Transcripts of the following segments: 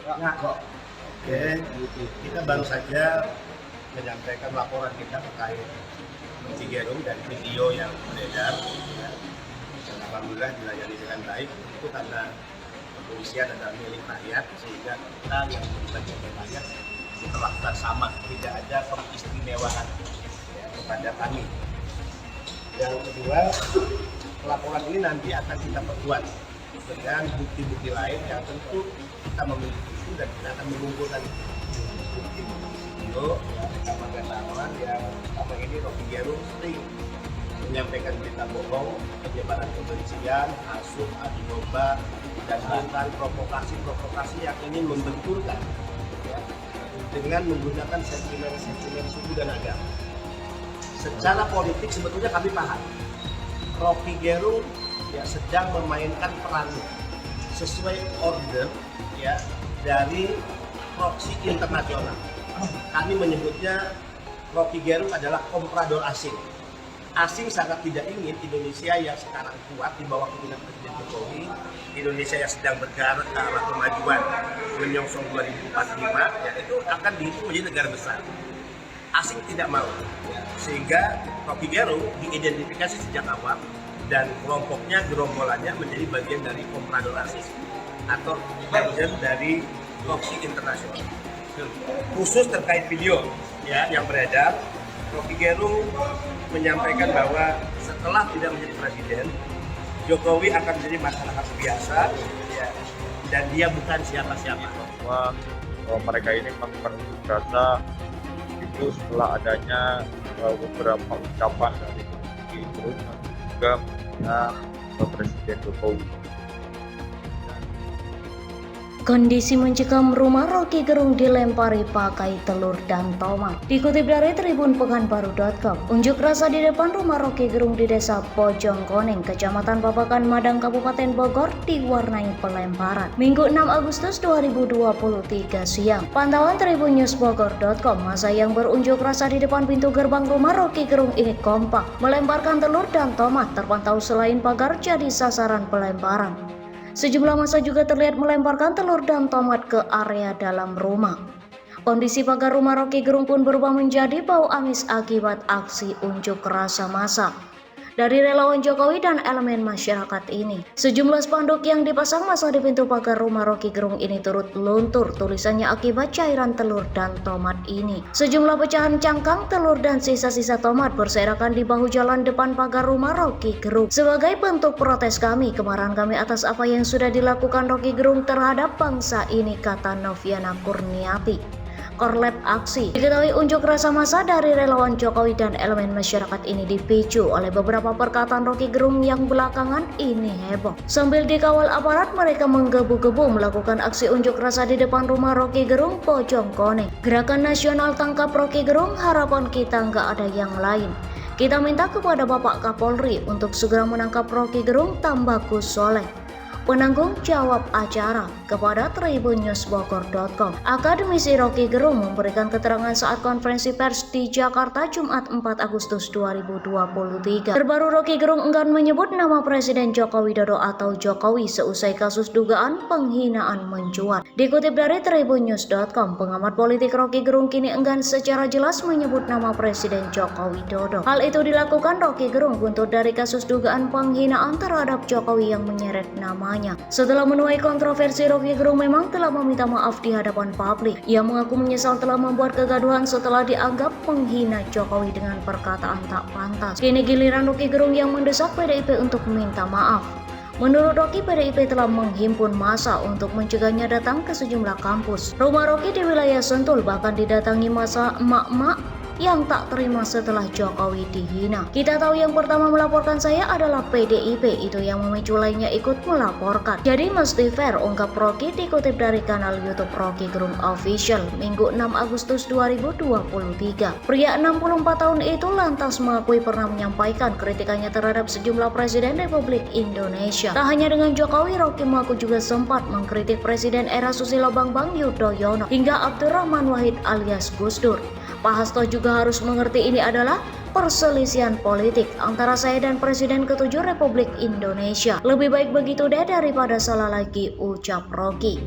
Nah, kok. Oke, kita baru saja menyampaikan laporan kita terkait Rocky Gerung dan video yang beredar. Ya. Dan alhamdulillah dilayani dengan baik. Itu karena kepolisian adalah milik rakyat, sehingga kita yang dibagi oleh rakyat diperlakukan sama, tidak ada keistimewaan ya, kepada kami. Yang kedua, laporan ini nanti akan kita perkuat dengan bukti-bukti lain yang tentu kita memiliki itu, dan kita akan mengumpulkan bukti-bukti video ya, rekaman yang selama ini Rocky Gerung sering menyampaikan berita bohong, penyebaran kebencian, asup, adu domba, dan melakukan provokasi yang ingin membenturkan ya, dengan menggunakan sentimen suku dan agama. Secara politik sebetulnya kami paham Rocky Gerung ya sedang memainkan perannya sesuai order ya dari proksi internasional. Kami menyebutnya Rocky Gerung adalah komprador asing. Asing sangat tidak ingin Indonesia yang sekarang kuat di bawah kepemimpinan Presiden Jokowi, Indonesia yang sedang bergerak ke arah kemajuan menyongsong 2045, ya itu akan dihitung menjadi negara besar. Asing tidak mau, ya. Sehingga Rocky Gerung diidentifikasi sejak awal dan kelompoknya, gerombolannya menjadi bagian dari komprador asing atau bagian dari proksi internasional. Khusus terkait video ya yang beredar, Rocky Gerung menyampaikan bahwa setelah tidak menjadi presiden, Jokowi akan menjadi masyarakat biasa ya, dan dia bukan siapa-siapa. Bahwa mereka ini melakukan unjuk rasa itu setelah adanya beberapa ucapan dari Rocky Gerung dan juga Presiden Jokowi. Kondisi mencekam rumah Rocky Gerung dilempari pakai telur dan tomat. Dikutip dari tribunpekanbaru.com, unjuk rasa di depan rumah Rocky Gerung di Desa Bojongkoneng, Kecamatan Babakan, Madang, Kabupaten Bogor diwarnai pelemparan. Minggu 6 Agustus 2023 siang. Pantauan tribunnewsbogor.com, masa yang berunjuk rasa di depan pintu gerbang rumah Rocky Gerung ini kompak melemparkan telur dan tomat. Terpantau selain pagar jadi sasaran pelemparan, sejumlah massa juga terlihat melemparkan telur dan tomat ke area dalam rumah. Kondisi pagar rumah Rocky Gerung pun berubah menjadi bau amis akibat aksi unjuk rasa massa dari relawan Jokowi dan elemen masyarakat ini. Sejumlah spanduk yang dipasang massa di pintu pagar rumah Rocky Gerung ini turut luntur tulisannya akibat cairan telur dan tomat ini. Sejumlah pecahan cangkang telur dan sisa-sisa tomat berserakan di bahu jalan depan pagar rumah Rocky Gerung. Sebagai bentuk protes kami, kemarahan kami atas apa yang sudah dilakukan Rocky Gerung terhadap bangsa ini, kata Noviana Kurniati, Korlap aksi. Diketahui unjuk rasa massa dari relawan Jokowi dan elemen masyarakat ini dipicu oleh beberapa perkataan Rocky Gerung yang belakangan ini heboh. Sambil dikawal aparat, mereka menggebu-gebu melakukan aksi unjuk rasa di depan rumah Rocky Gerung Bojongkoneng. Gerakan nasional tangkap Rocky Gerung, harapan kita nggak ada yang lain. Kita minta kepada Bapak Kapolri untuk segera menangkap Rocky Gerung, tambah Gus Soleh, penanggung jawab acara, kepada tribunnewsbogor.com. Akademisi Rocky Gerung memberikan keterangan saat konferensi pers di Jakarta Jumat 4 Agustus 2023. Terbaru, Rocky Gerung enggan menyebut nama Presiden Joko Widodo atau Jokowi seusai kasus dugaan penghinaan mencuat. Dikutip dari tribunnews.com, pengamat politik Rocky Gerung kini enggan secara jelas menyebut nama Presiden Joko Widodo. Hal itu dilakukan Rocky Gerung buntut dari kasus dugaan penghinaan terhadap Jokowi yang menyeret nama. Setelah menuai kontroversi, Rocky Gerung memang telah meminta maaf di hadapan publik. Ia mengaku menyesal telah membuat kegaduhan setelah dianggap menghina Jokowi dengan perkataan tak pantas. Kini giliran Rocky Gerung yang mendesak PDIP untuk meminta maaf. Menurut Rocky, PDIP telah menghimpun massa untuk mencegahnya datang ke sejumlah kampus. Rumah Rocky di wilayah Sentul bahkan didatangi massa emak-emak yang tak terima setelah Jokowi dihina. Kita tahu yang pertama melaporkan saya adalah PDIP, itu yang memicu lainnya ikut melaporkan. Jadi mesti fair, ungkap Rocky, dikutip dari kanal YouTube Rocky Gerung Official, Minggu 6 Agustus 2023. Pria 64 tahun itu lantas mengakui pernah menyampaikan kritikannya terhadap sejumlah Presiden Republik Indonesia. Tak hanya dengan Jokowi, Rocky mengaku juga sempat mengkritik Presiden era Susilo Bambang Yudhoyono hingga Abdurrahman Wahid alias Gus Dur. Pak Hasto juga harus mengerti ini adalah perselisihan politik antara saya dan Presiden ke-7 Republik Indonesia. Lebih baik begitu deh daripada salah lagi, ucap Rocky.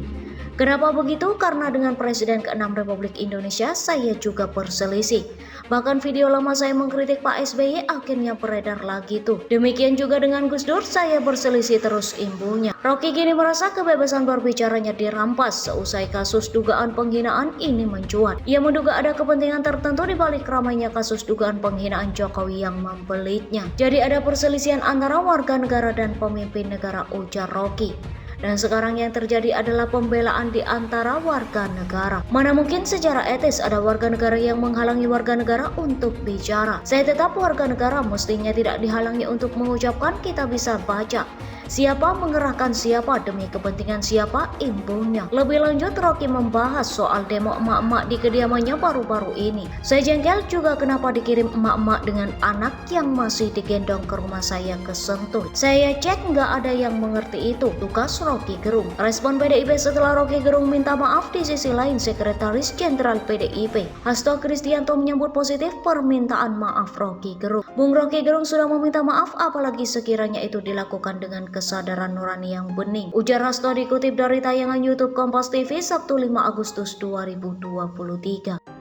Kenapa begitu? Karena dengan Presiden ke-6 Republik Indonesia saya juga berselisih. Bahkan video lama saya mengkritik Pak SBY akhirnya beredar lagi tuh. Demikian juga dengan Gus Dur, saya berselisih terus imbunya. Rocky kini merasa kebebasan berbicaranya dirampas seusai kasus dugaan penghinaan ini mencuat. Ia menduga ada kepentingan tertentu di balik ramainya kasus dugaan penghinaan Jokowi yang membelitnya. Jadi ada perselisihan antara warga negara dan pemimpin negara, ujar Rocky. Dan sekarang yang terjadi adalah pembelaan di antara warga negara. Mana mungkin secara etis ada warga negara yang menghalangi warga negara untuk bicara. Saya tetap warga negara, mestinya tidak dihalangi untuk mengucapkan. Kita bisa baca siapa mengerahkan siapa demi kepentingan siapa, imbunya. Lebih lanjut, Rocky membahas soal demo emak-emak di kediamannya baru-baru ini. Saya jengkel juga kenapa dikirim emak-emak dengan anak yang masih digendong ke rumah saya ke Sentul. Saya cek nggak ada yang mengerti itu, tugas Rocky Gerung. Respon PDIP setelah Rocky Gerung minta maaf. Di sisi lain, Sekretaris Jenderal PDIP Hasto Kristianto menyambut positif permintaan maaf Rocky Gerung. Bung Rocky Gerung sudah meminta maaf, apalagi sekiranya itu dilakukan dengan kesadaran nurani yang bening, ujar Hasto dikutip dari tayangan YouTube Kompas TV Sabtu 5 Agustus 2023.